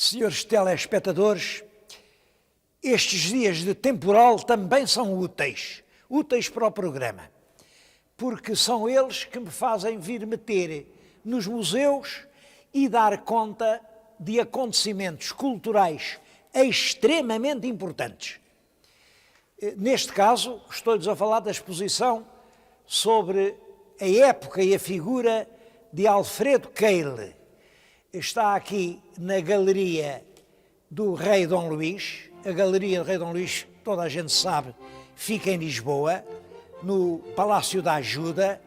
Senhores telespectadores, estes dias de temporal também são úteis para o programa, porque são eles que me fazem vir meter nos museus e dar conta de acontecimentos culturais extremamente importantes. Neste caso, estou-lhes a falar da exposição sobre a época e a figura de Alfredo Keil. Está aqui na Galeria do Rei Dom Luís. A Galeria do Rei Dom Luís, toda a gente sabe, fica em Lisboa, no Palácio da Ajuda,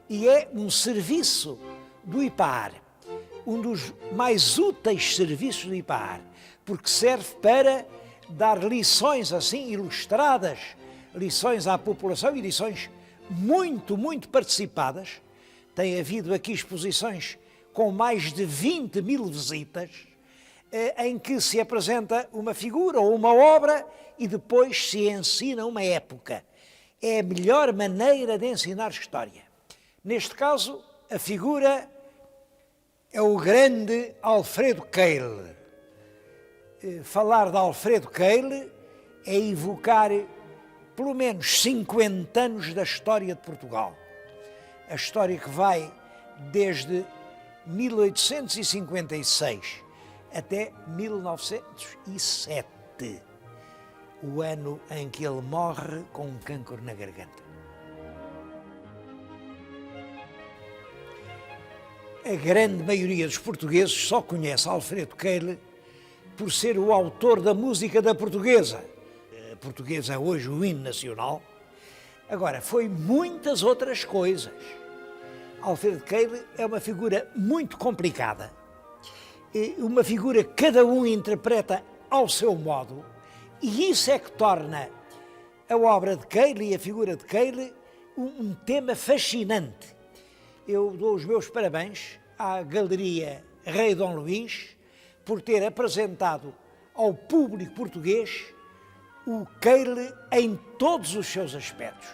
e é um serviço do IPAR, um dos mais úteis serviços do IPAR, porque serve para dar lições assim ilustradas, lições à população e lições muito participadas. Tem havido aqui exposições com mais de 20 mil visitas, em que se apresenta uma figura ou uma obra e depois se ensina uma época. É a melhor maneira de ensinar história. Neste caso, a figura é o grande Alfredo Keil. Falar de Alfredo Keil é evocar pelo menos 50 anos da história de Portugal. A história que vai desde 1856 até 1907, o ano em que ele morre com um cancro na garganta. A grande maioria dos portugueses só conhece Alfredo Keil por ser o autor da música da portuguesa. A portuguesa é hoje o hino nacional. Agora, foi muitas outras coisas. Alfredo Keil é uma figura muito complicada, uma figura que cada um interpreta ao seu modo, e isso é que torna a obra de Keil e a figura de Keil um tema fascinante. Eu dou os meus parabéns à Galeria Rei Dom Luís por ter apresentado ao público português o Keil em todos os seus aspectos.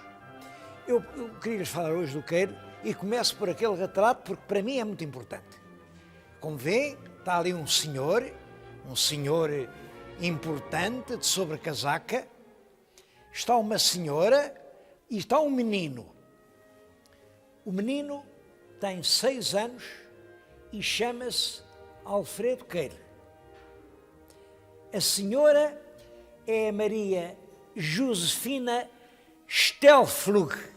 Eu queria-lhes falar hoje do Keil e começo por aquele retrato porque para mim é muito importante. Como vê, está ali um senhor importante de sobrecasaca, está uma senhora e está um menino. O menino tem 6 anos e chama-se Alfredo Keil. A senhora é a Maria Josefina Stelflug.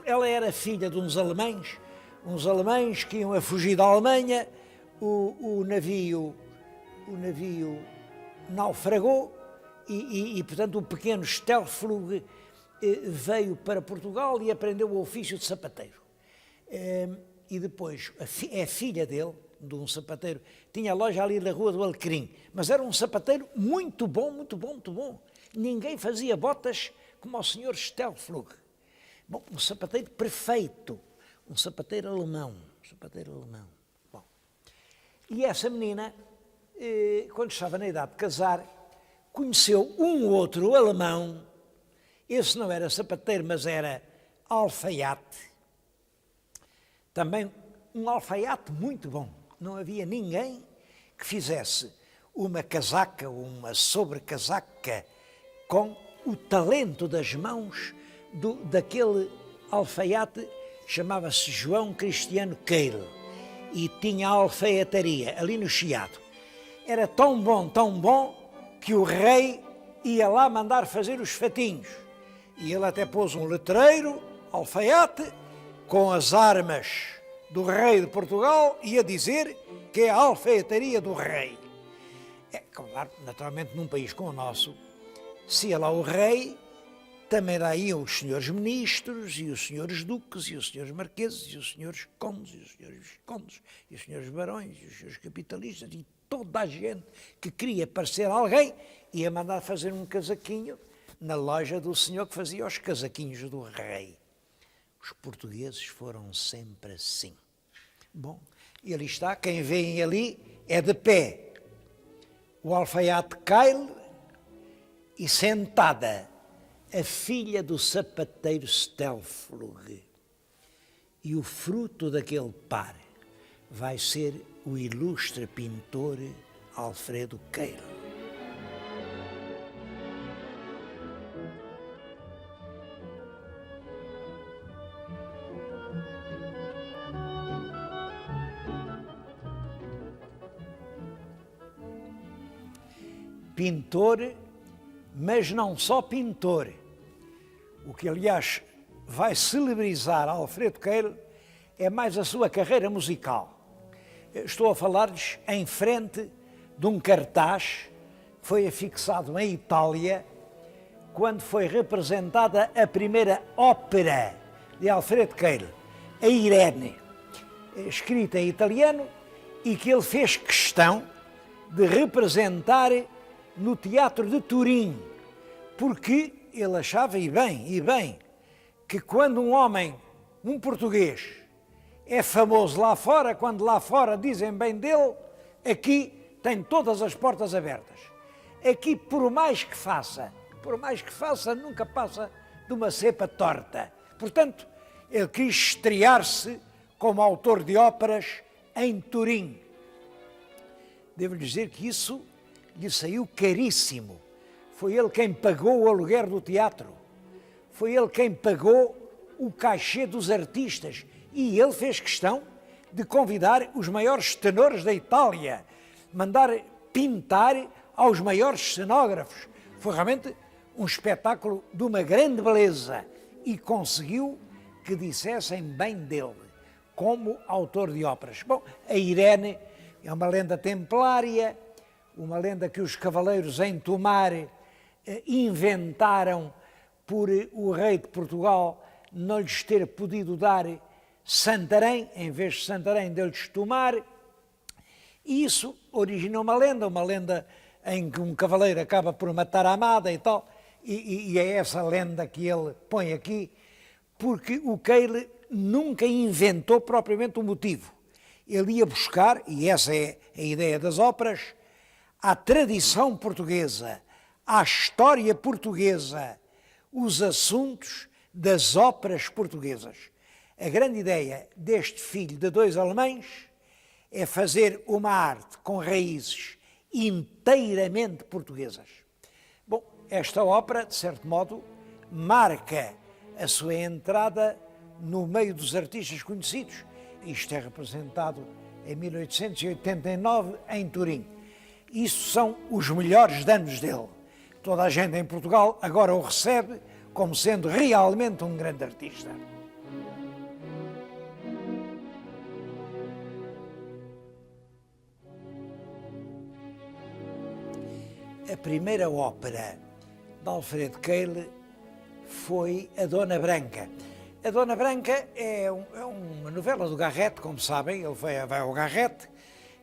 Ela era filha de uns alemães que iam a fugir da Alemanha, o navio naufragou e portanto, o pequeno Stelflug veio para Portugal e aprendeu o ofício de sapateiro. E depois, é filha dele, de um sapateiro, tinha a loja ali na Rua do Alecrim, mas era um sapateiro muito bom. Ninguém fazia botas como o senhor Stelflug. Bom, um sapateiro perfeito, um sapateiro alemão. Bom, e essa menina, quando estava na idade de casar, conheceu um outro alemão. Esse não era sapateiro, mas era alfaiate. Também um alfaiate muito bom. Não havia ninguém que fizesse uma casaca ou uma sobrecasaca com o talento das mãos daquele alfaiate. Chamava-se João Cristiano Keil e tinha a alfaiataria ali no Chiado. Era tão bom que o rei ia lá mandar fazer os fatinhos. E ele até pôs um letreiro, alfaiate, com as armas do rei de Portugal e a dizer que é a alfaiataria do rei. É claro, naturalmente num país como o nosso, se ia lá o rei, também lá iam os senhores ministros e os senhores duques e os senhores marqueses e os senhores condes e os senhores viscondes e os senhores barões e os senhores capitalistas e toda a gente que queria parecer alguém ia mandar fazer um casaquinho na loja do senhor que fazia os casaquinhos do rei. Os portugueses foram sempre assim. Bom, e ali está, quem vem ali é de pé o alfaiate Keil e sentada a filha do sapateiro Stelflug. E o fruto daquele par vai ser o ilustre pintor Alfredo Keil. Pintor, mas não só pintor. O que, aliás, vai celebrizar Alfredo Keil é mais a sua carreira musical. Estou a falar-lhes em frente de um cartaz que foi afixado em Itália quando foi representada a primeira ópera de Alfredo Keil, a Irene, escrita em italiano e que ele fez questão de representar no Teatro de Turim, porque ele achava, e bem, que quando um homem, um português, é famoso lá fora, quando lá fora dizem bem dele, aqui tem todas as portas abertas. Aqui, por mais que faça, nunca passa de uma cepa torta. Portanto, ele quis estrear-se como autor de óperas em Turim. Devo dizer que isso lhe saiu caríssimo. Foi ele quem pagou o aluguer do teatro. Foi ele quem pagou o cachê dos artistas. E ele fez questão de convidar os maiores tenores da Itália, mandar pintar aos maiores cenógrafos. Foi realmente um espetáculo de uma grande beleza e conseguiu que dissessem bem dele, como autor de óperas. Bom, a Irene é uma lenda templária, uma lenda que os cavaleiros em Tomar inventaram por o rei de Portugal não lhes ter podido dar Santarém, em vez de Santarém deu-lhes Tomar, e isso originou uma lenda em que um cavaleiro acaba por matar a amada e tal, e é essa lenda que ele põe aqui, porque o Keil nunca inventou propriamente o motivo. Ele ia buscar, e essa é a ideia das óperas, à tradição portuguesa, à história portuguesa, os assuntos das óperas portuguesas. A grande ideia deste filho de dois alemães é fazer uma arte com raízes inteiramente portuguesas. Bom, esta ópera, de certo modo, marca a sua entrada no meio dos artistas conhecidos. Isto é representado em 1889 em Turim. Isso são os melhores anos dele. Toda a gente em Portugal agora o recebe como sendo realmente um grande artista. A primeira ópera de Alfredo Keil foi A Dona Branca. A Dona Branca é uma novela do Garrett, como sabem, ele vai ao Garrett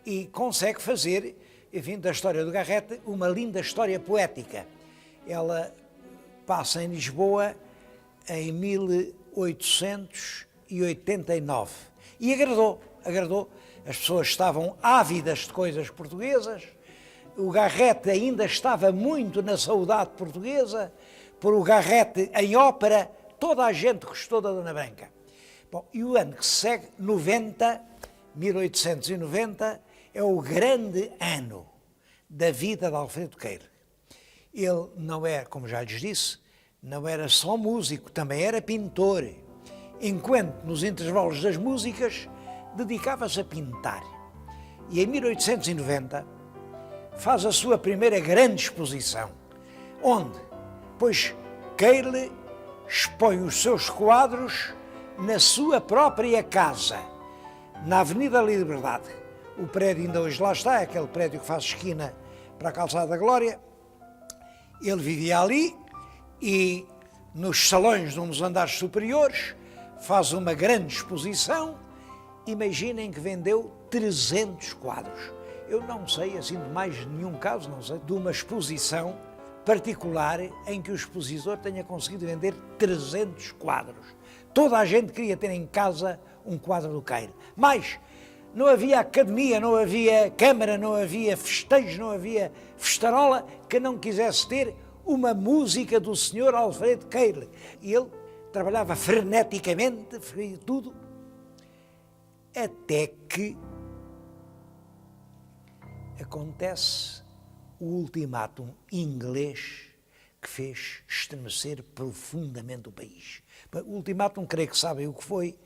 e consegue fazer, enfim, da história do Garrett, uma linda história poética. Ela passa em Lisboa em 1889 e agradou. As pessoas estavam ávidas de coisas portuguesas, o Garrett ainda estava muito na saudade portuguesa, por o Garrett em ópera, toda a gente gostou da Dona Branca. Bom, e o ano que se segue, 1890, é o grande ano da vida de Alfredo Keil. Ele não era, como já lhes disse, não era só músico, também era pintor, enquanto nos intervalos das músicas dedicava-se a pintar. E em 1890 faz a sua primeira grande exposição, onde, pois, Keil expõe os seus quadros na sua própria casa, na Avenida da Liberdade. O prédio ainda hoje lá está, é aquele prédio que faz esquina para a Calçada da Glória. Ele vivia ali e nos salões de um dos andares superiores faz uma grande exposição. Imaginem que vendeu 300 quadros. Eu não sei, assim, de mais nenhum caso, não sei, de uma exposição particular em que o expositor tenha conseguido vender 300 quadros. Toda a gente queria ter em casa um quadro do Keil. Mas não havia academia, não havia câmara, não havia festejo, não havia festarola que não quisesse ter uma música do Sr. Alfredo Keil. E ele trabalhava freneticamente, tudo, até que acontece o ultimátum inglês que fez estremecer profundamente o país. O ultimátum, creio que sabem o que foi,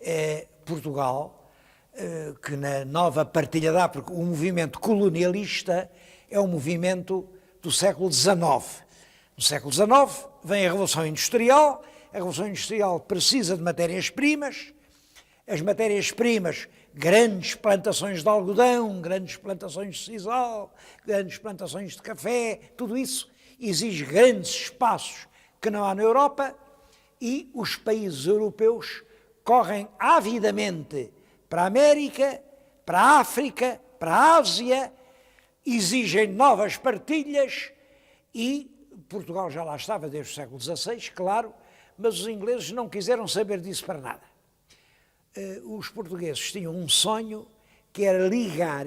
é Portugal, que na nova partilha da África, o movimento colonialista é um movimento do século XIX. No século XIX vem a Revolução Industrial, a Revolução Industrial precisa de matérias-primas, as matérias-primas, grandes plantações de algodão, grandes plantações de sisal, grandes plantações de café, tudo isso exige grandes espaços que não há na Europa e os países europeus correm avidamente para a América, para a África, para a Ásia, exigem novas partilhas e Portugal já lá estava desde o século XVI, claro, mas os ingleses não quiseram saber disso para nada. Os portugueses tinham um sonho que era ligar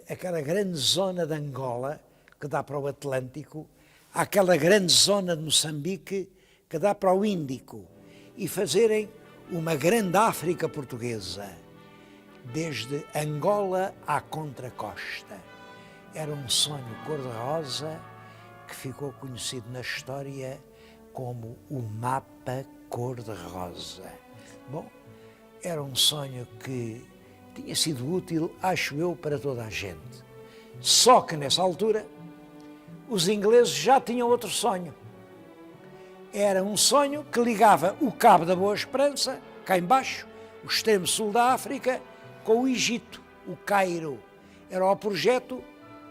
aquela grande zona de Angola, que dá para o Atlântico, àquela grande zona de Moçambique, que dá para o Índico, e fazerem uma grande África portuguesa, desde Angola à contracosta. Era um sonho cor-de-rosa que ficou conhecido na história como o mapa cor-de-rosa. Bom, era um sonho que tinha sido útil, acho eu, para toda a gente. Só que nessa altura, os ingleses já tinham outro sonho. Era um sonho que ligava o Cabo da Boa Esperança, cá embaixo, o extremo sul da África, com o Egito, o Cairo. Era o projeto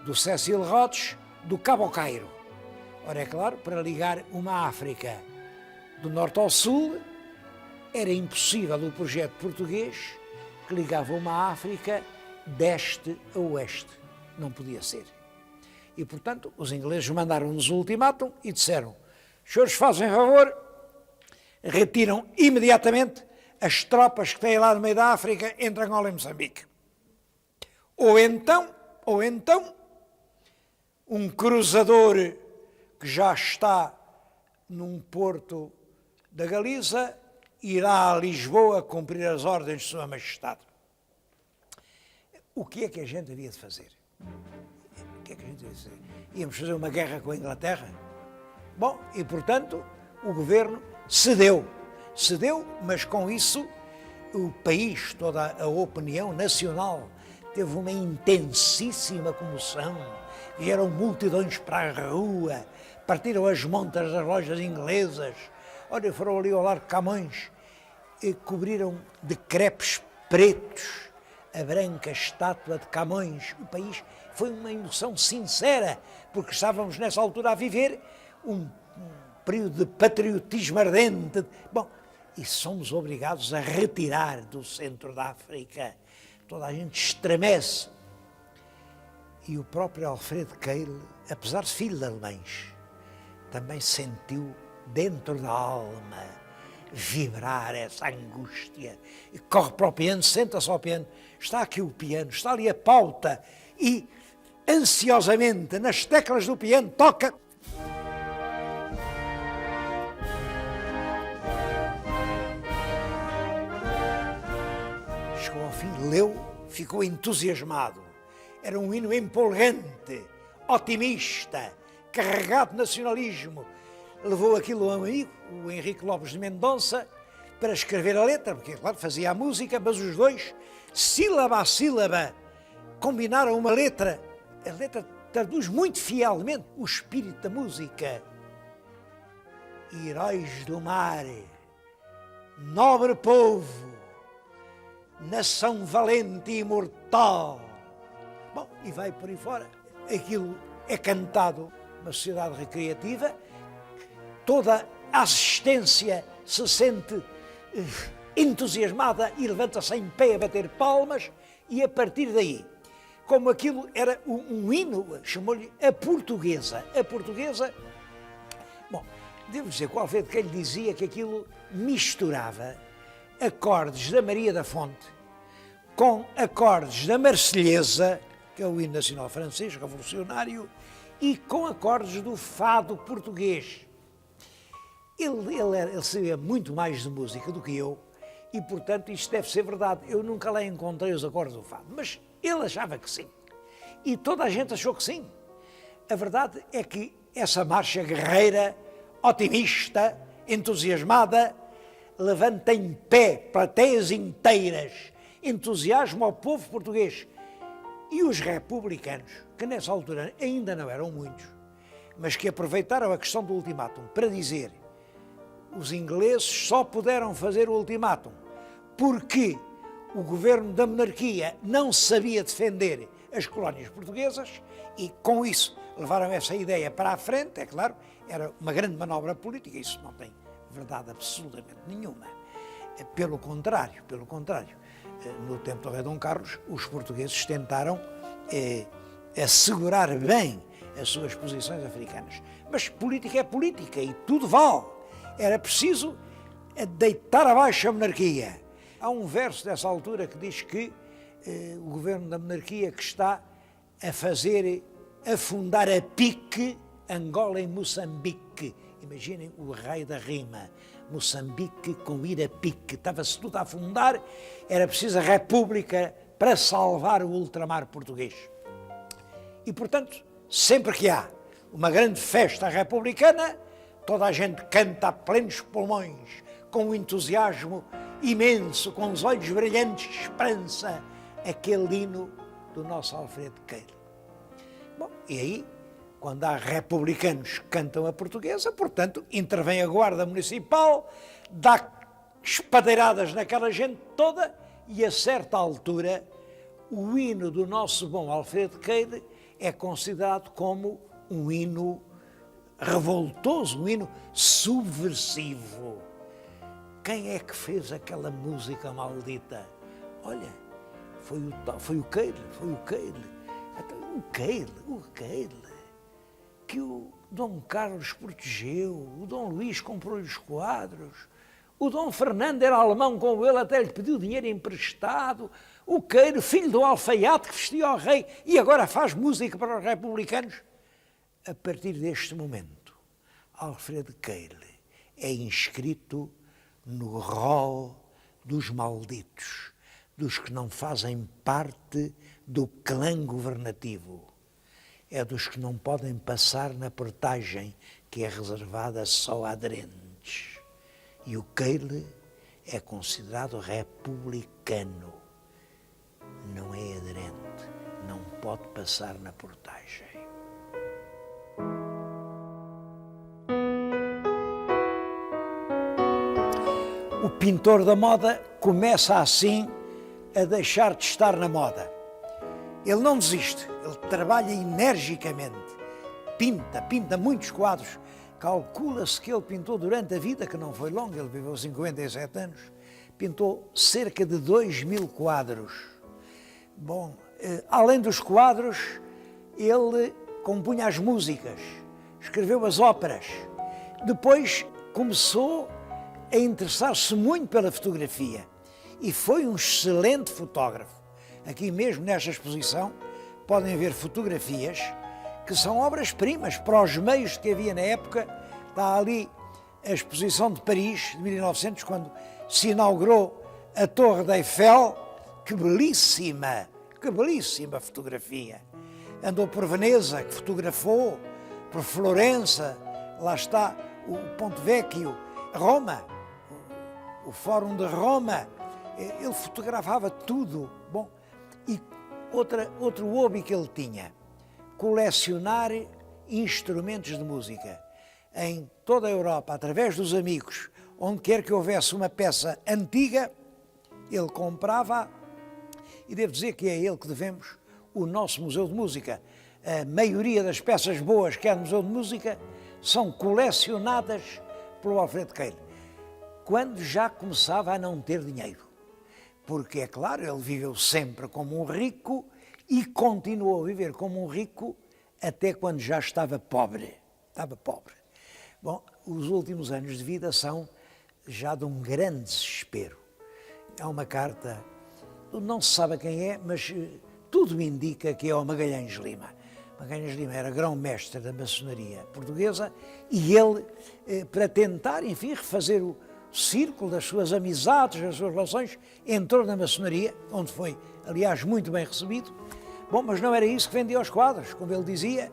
do Cecil Rhodes, do Cabo ao Cairo. Ora, é claro, para ligar uma África do norte ao sul, era impossível o projeto português que ligava uma África deste a oeste. Não podia ser. E, portanto, os ingleses mandaram-nos o ultimátum e disseram: os senhores fazem favor, retiram imediatamente as tropas que têm lá no meio da África entre Angola e Moçambique. Ou então, um cruzador que já está num porto da Galiza irá a Lisboa cumprir as ordens de Sua Majestade. O que é que a gente havia de fazer? O que é que a gente havia de fazer? Íamos fazer uma guerra com a Inglaterra? Bom, e portanto o governo cedeu, mas com isso o país, toda a opinião nacional teve uma intensíssima comoção, vieram multidões para a rua, partiram as montas das lojas inglesas, olha, foram ali ao Largo de Camões e cobriram de crepes pretos a branca estátua de Camões. O país foi uma emoção sincera, porque estávamos nessa altura a viver um período de patriotismo ardente. Bom, e somos obrigados a retirar do centro da África. Toda a gente estremece. E o próprio Alfredo Keil, apesar de filho de alemães, também sentiu dentro da alma vibrar essa angústia. E corre para o piano, senta-se ao piano, está aqui o piano, está ali a pauta e ansiosamente nas teclas do piano toca. Chegou ao fim, leu, ficou entusiasmado. Era um hino empolgante, otimista, carregado de nacionalismo. Levou aquilo a um amigo, o Henrique Lopes de Mendonça, para escrever a letra, porque, claro, fazia a música, mas os dois, sílaba a sílaba, combinaram uma letra. A letra traduz muito fielmente o espírito da música. Heróis do mar, nobre povo, nação valente e imortal. Bom, e vai por aí fora. Aquilo é cantado numa sociedade recreativa, toda a assistência se sente entusiasmada e levanta-se em pé a bater palmas, e a partir daí, como aquilo era um hino, chamou-lhe a portuguesa. A portuguesa, bom, devo dizer, qual foi de quem lhe dizia que aquilo misturava acordes da Maria da Fonte com acordes da Marselhesa, que é o hino nacional francês, revolucionário, e com acordes do fado português. Ele sabia muito mais de música do que eu e, portanto, isto deve ser verdade. Eu nunca lá encontrei os acordes do fado, mas Ele achava que sim. E toda a gente achou que sim. A verdade é que essa marcha guerreira, otimista, entusiasmada, levanta em pé plateias inteiras, entusiasmo ao povo português. E os republicanos, que nessa altura ainda não eram muitos, mas que aproveitaram a questão do ultimátum para dizer: os ingleses só puderam fazer o ultimátum porque o governo da monarquia não sabia defender as colónias portuguesas, e com isso levaram essa ideia para a frente. É claro, era uma grande manobra política, isso não tem verdade absolutamente nenhuma. Pelo contrário, no tempo do rei Dom Carlos, os portugueses tentaram assegurar bem as suas posições africanas. Mas política é política e tudo vale. Era preciso deitar abaixo a monarquia. Há um verso dessa altura que diz que o governo da monarquia que está a fazer afundar a pique Angola e Moçambique. Imaginem o raio da rima. Moçambique com ir a pique. Estava-se tudo a afundar, era preciso a república para salvar o ultramar português. E, portanto, sempre que há uma grande festa republicana, toda a gente canta a plenos pulmões, com um entusiasmo imenso, com os olhos brilhantes de esperança, aquele hino do nosso Alfredo Queiro. Bom, e aí, quando há republicanos que cantam a portuguesa, portanto, intervém a Guarda Municipal, dá espadeiradas naquela gente toda e, a certa altura, o hino do nosso bom Alfredo Queiro é considerado como um hino revoltoso, um hino subversivo. Quem é que fez aquela música maldita? Olha, foi o Queiro. O Queiro, que o Dom Carlos protegeu, o Dom Luís comprou-lhe os quadros, o Dom Fernando era alemão com ele, até lhe pediu dinheiro emprestado, o Queiro, filho do alfaiate que vestia ao rei e agora faz música para os republicanos. A partir deste momento, Alfredo Queiro é inscrito no rol dos malditos, dos que não fazem parte do clã governativo. É dos que não podem passar na portagem que é reservada só a aderentes. E o Queiro é considerado republicano. Não é aderente, não pode passar na portagem. O pintor da moda começa assim a deixar de estar na moda. Ele não desiste, ele trabalha energicamente, pinta muitos quadros. Calcula-se que ele pintou durante a vida, que não foi longa, ele viveu 57 anos, pintou cerca de 2.000 quadros. Bom, além dos quadros, ele compunha as músicas, escreveu as óperas. Depois começou a interessar-se muito pela fotografia e foi um excelente fotógrafo. Aqui mesmo nesta exposição podem ver fotografias que são obras-primas para os meios que havia na época. Está ali a exposição de Paris, de 1900, quando se inaugurou a Torre de Eiffel. Que belíssima fotografia. Andou por Veneza, que fotografou, por Florença, lá está o Ponte Vecchio, Roma, o Fórum de Roma. Ele fotografava tudo. Bom, e outro hobby que ele tinha, colecionar instrumentos de música. Em toda a Europa, através dos amigos, onde quer que houvesse uma peça antiga, ele comprava, e devo dizer que é a ele que devemos o nosso Museu de Música. A maioria das peças boas que há no Museu de Música são colecionadas pelo Alfredo Queiro, quando já começava a não ter dinheiro. Porque, é claro, ele viveu sempre como um rico e continuou a viver como um rico até quando já estava pobre. Bom, os últimos anos de vida são já de um grande desespero. Há uma carta, não se sabe quem é, mas tudo indica que é o Magalhães Lima. Magalhães Lima era grão-mestre da maçonaria portuguesa e ele, para tentar, enfim, refazer o círculo, das suas amizades, das suas relações, entrou na maçonaria, onde foi, aliás, muito bem recebido. Bom, mas não era isso que vendia os quadros, como ele dizia,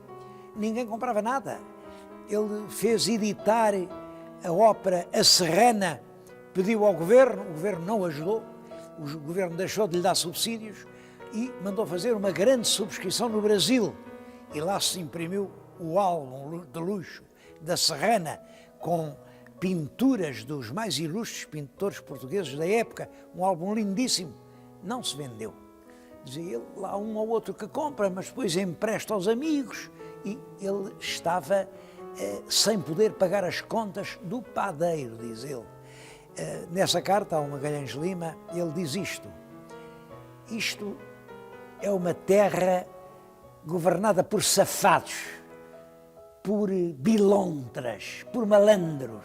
ninguém comprava nada. Ele fez editar a ópera A Serrana, pediu ao governo, o governo não ajudou, o governo deixou de lhe dar subsídios e mandou fazer uma grande subscrição no Brasil. E lá se imprimiu o álbum de luxo da Serrana, com pinturas dos mais ilustres pintores portugueses da época, um álbum lindíssimo. Não se vendeu. Dizia ele, lá um ou outro que compra, mas depois empresta aos amigos. E ele estava sem poder pagar as contas do padeiro, diz ele. Nessa carta ao Magalhães Lima, ele diz isto: isto é uma terra governada por safados, por bilontras, por malandros.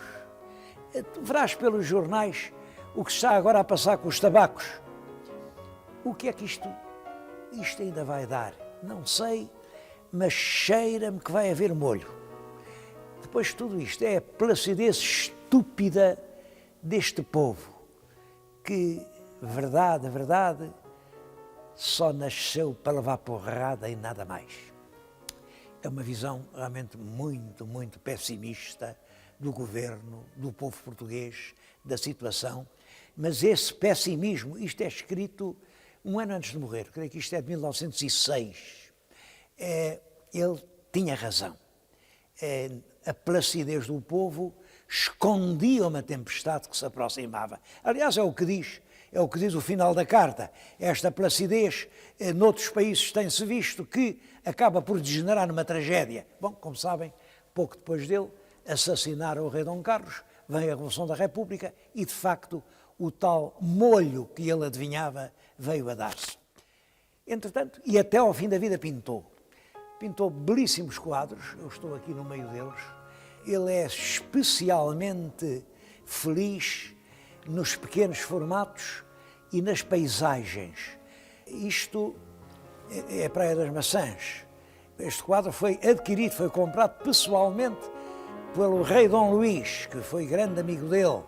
Tu verás pelos jornais o que está agora a passar com os tabacos. O que é que isto ainda vai dar? Não sei, mas cheira-me que vai haver molho. Depois de tudo isto, é a placidez estúpida deste povo, que, verdade, só nasceu para levar porrada e nada mais. É uma visão realmente muito pessimista do governo, do povo português, da situação, mas esse pessimismo, isto é escrito um ano antes de morrer, creio que isto é de 1906, ele tinha razão. A placidez do povo escondia uma tempestade que se aproximava. Aliás, é o que diz o final da carta. Esta placidez, noutros países tem-se visto que acaba por degenerar numa tragédia. Bom, como sabem, pouco depois dele, assassinaram o rei Dom Carlos, vem a Revolução da República e, de facto, o tal molho que ele adivinhava veio a dar-se. Entretanto, e até ao fim da vida pintou belíssimos quadros, eu estou aqui no meio deles. Ele é especialmente feliz nos pequenos formatos e nas paisagens. Isto é a Praia das Maçãs. Este quadro foi adquirido, foi comprado pessoalmente pelo rei Dom Luís, que foi grande amigo dele.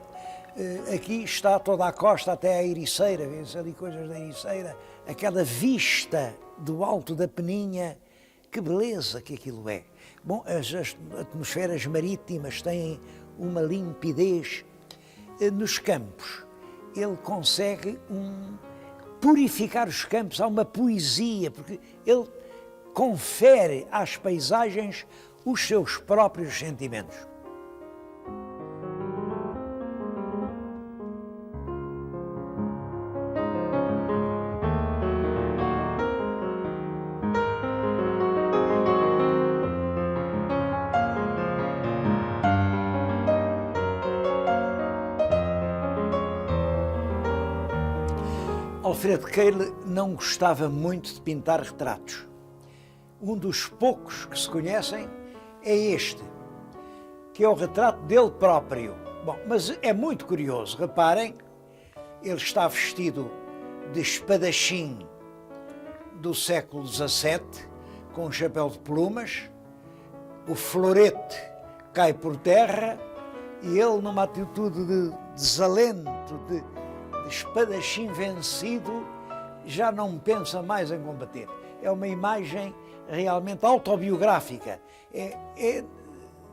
Aqui está toda a costa até a Ericeira, vê-se ali coisas da Ericeira, aquela vista do alto da Peninha, que beleza que aquilo é. Bom, as atmosferas marítimas têm uma limpidez. Nos campos, ele consegue purificar os campos, há uma poesia, porque ele confere às paisagens os seus próprios sentimentos. Alfredo Keil não gostava muito de pintar retratos. Um dos poucos que se conhecem é este, que é o retrato dele próprio. Bom, mas é muito curioso, reparem, ele está vestido de espadachim do século XVII, com um chapéu de plumas, o florete cai por terra e ele, numa atitude de desalento, de espadachim vencido, já não pensa mais em combater. É uma imagem realmente autobiográfica. É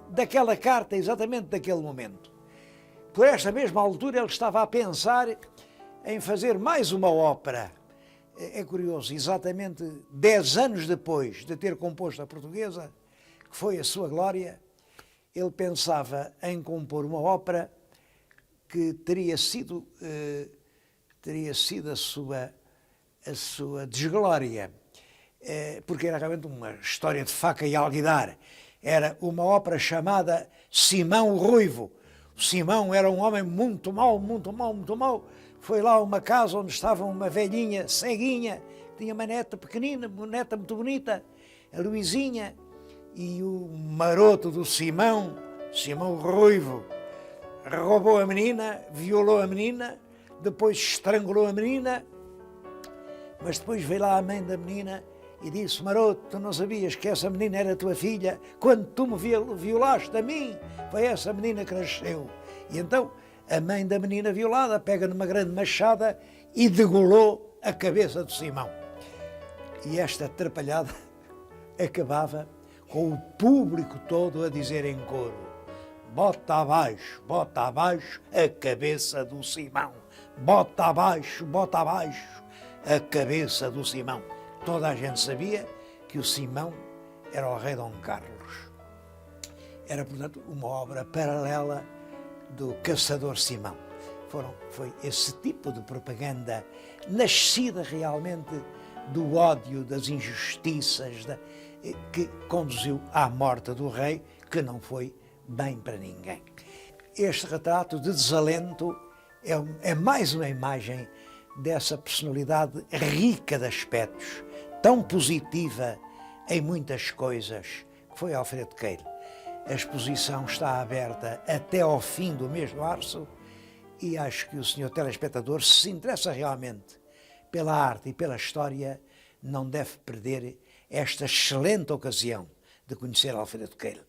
daquela carta, exatamente daquele momento. Por esta mesma altura ele estava a pensar em fazer mais uma ópera. É curioso, exatamente 10 anos depois de ter composto a Portuguesa, que foi a sua glória, ele pensava em compor uma ópera que teria sido a sua desglória, porque era realmente uma história de faca e alguidar. Era uma ópera chamada Simão o Ruivo. O Simão era um homem muito mau. Foi lá a uma casa onde estava uma velhinha ceguinha, tinha uma neta pequenina, uma neta muito bonita, a Luizinha, e o maroto do Simão o Ruivo, roubou a menina, violou a menina, depois estrangulou a menina, mas depois veio lá a mãe da menina e disse: maroto, tu não sabias que essa menina era tua filha? Quando tu me violaste a mim, foi essa menina que nasceu. E então a mãe da menina violada pega numa grande machada e degolou a cabeça do Simão. E esta atrapalhada acabava com o público todo a dizer em coro: bota abaixo a cabeça do Simão. Bota abaixo a cabeça do Simão. Toda a gente sabia que o Simão era o rei Dom Carlos. Era, portanto, uma obra paralela do Caçador Simão. Foi esse tipo de propaganda nascida realmente do ódio, das injustiças, que conduziu à morte do rei, que não foi bem para ninguém. Este retrato de desalento é mais uma imagem dessa personalidade rica de aspectos, tão positiva em muitas coisas, que foi Alfredo Keil. A exposição está aberta até ao fim do mês de março e acho que o senhor telespectador, se se interessa realmente pela arte e pela história, não deve perder esta excelente ocasião de conhecer Alfredo Keil.